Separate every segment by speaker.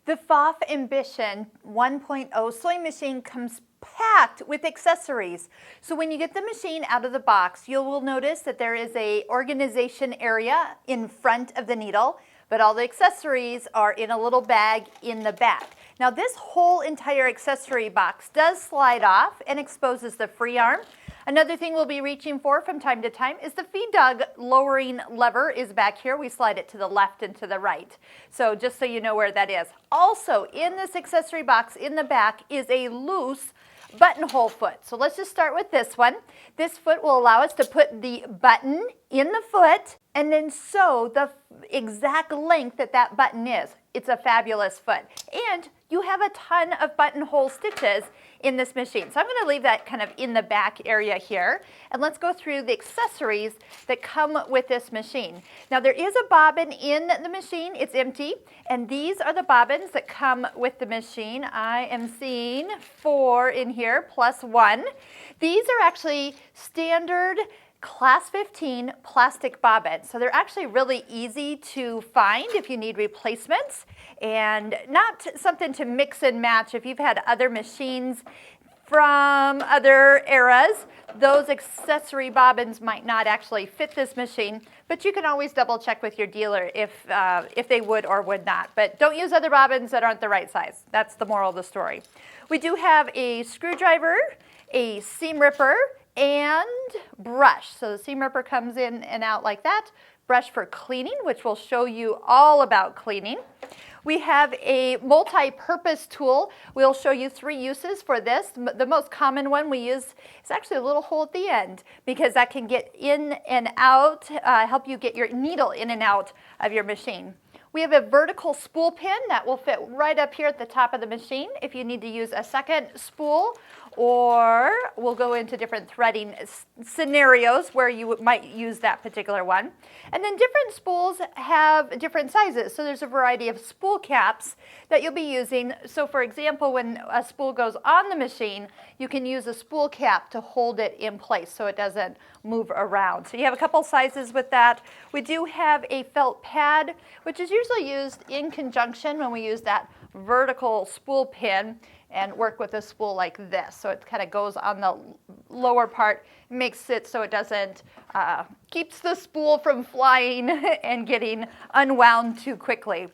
Speaker 1: The Pfaff Ambition 1.0 sewing machine comes packed with accessories. So when you get the machine out of the box, you will notice that there is a organization area in front of the needle, but all the accessories are in a little bag in the back. Now this whole entire accessory box does slide off and exposes the free arm. Another thing we'll be reaching for from time to time is the feed dog lowering lever is back here. We slide it to the left and to the right. So just so you know where that is. Also in this accessory box in the back is a loose buttonhole foot. So let's just start with this one. This foot will allow us to put the button in the foot and then sew the exact length that that button is. It's a fabulous foot. And you have a ton of buttonhole stitches in this machine. So I'm going to leave that kind of in the back area here. And let's go through the accessories that come with this machine. Now there is a bobbin in the machine. It's empty. And these are the bobbins that come with the machine. I am seeing 4 in here plus 1. These are actually standard Class 15 plastic bobbins. So they're actually really easy to find if you need replacements and not something to mix and match. If you've had other machines from other eras, those accessory bobbins might not actually fit this machine, but you can always double check with your dealer if they would or would not. But don't use other bobbins that aren't the right size. That's the moral of the story. We do have a screwdriver, a seam ripper, and brush. So the seam ripper comes in and out like that. Brush for cleaning, which will show you all about cleaning. We have a multi-purpose tool. We'll show you 3 uses for this. The most common one we use is actually a little hole at the end because that can get in and out, help you get your needle in and out of your machine. We have a vertical spool pin that will fit right up here at the top of the machine if you need to use a second spool, or we'll go into different threading scenarios where you might use that particular one. And then different spools have different sizes. So there's a variety of spool caps that you'll be using. So for example, when a spool goes on the machine, you can use a spool cap to hold it in place so it doesn't move around. So you have a couple sizes with that. We do have a felt pad, which is usually used in conjunction when we use that vertical spool pin and work with a spool like this. So it kind of goes on the lower part, makes it so it doesn't, keeps the spool from flying and getting unwound too quickly.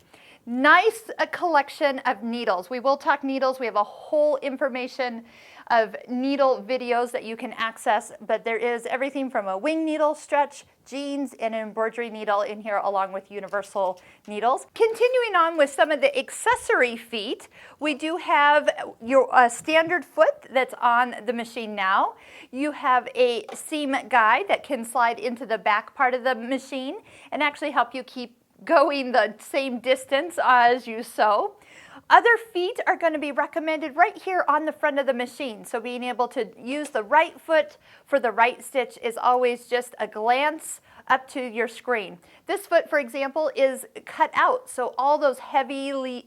Speaker 1: Nice collection of needles. We will talk needles. We have a whole information of needle videos that you can access, but there is everything from a wing needle, stretch, jeans, and an embroidery needle in here along with universal needles. Continuing on with some of the accessory feet, we do have your standard foot that's on the machine now. You have a seam guide that can slide into the back part of the machine and actually help you keep going the same distance as you sew. Other feet are going to be recommended right here on the front of the machine. So being able to use the right foot for the right stitch is always just a glance up to your screen. This foot, for example, is cut out. So all those heavily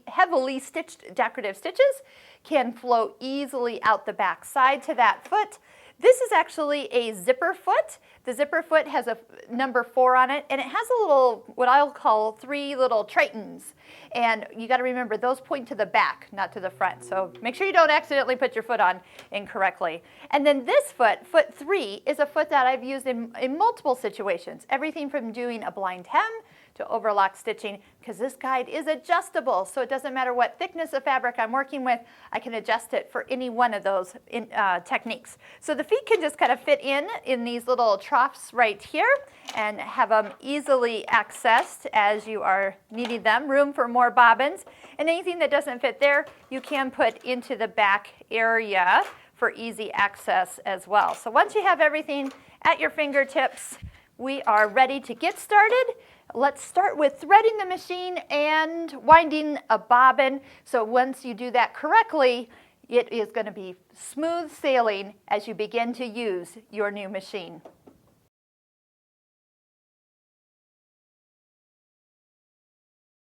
Speaker 1: stitched decorative stitches can flow easily out the back side to that foot. This is actually a zipper foot. The zipper foot has a number 4 on it, and it has a little, what I'll call 3 little tritons. And you got to remember, those point to the back, not to the front. So make sure you don't accidentally put your foot on incorrectly. And then this foot, foot 3, is a foot that I've used in multiple situations. Everything from doing a blind hem to overlock stitching, because this guide is adjustable. So it doesn't matter what thickness of fabric I'm working with, I can adjust it for any one of those techniques. So the feet can just kind of fit in these little troughs right here and have them easily accessed as you are needing them. Room for more bobbins. And anything that doesn't fit there, you can put into the back area for easy access as well. So once you have everything at your fingertips, we are ready to get started. Let's start with threading the machine and winding a bobbin. So once you do that correctly, it is going to be smooth sailing as you begin to use your new machine.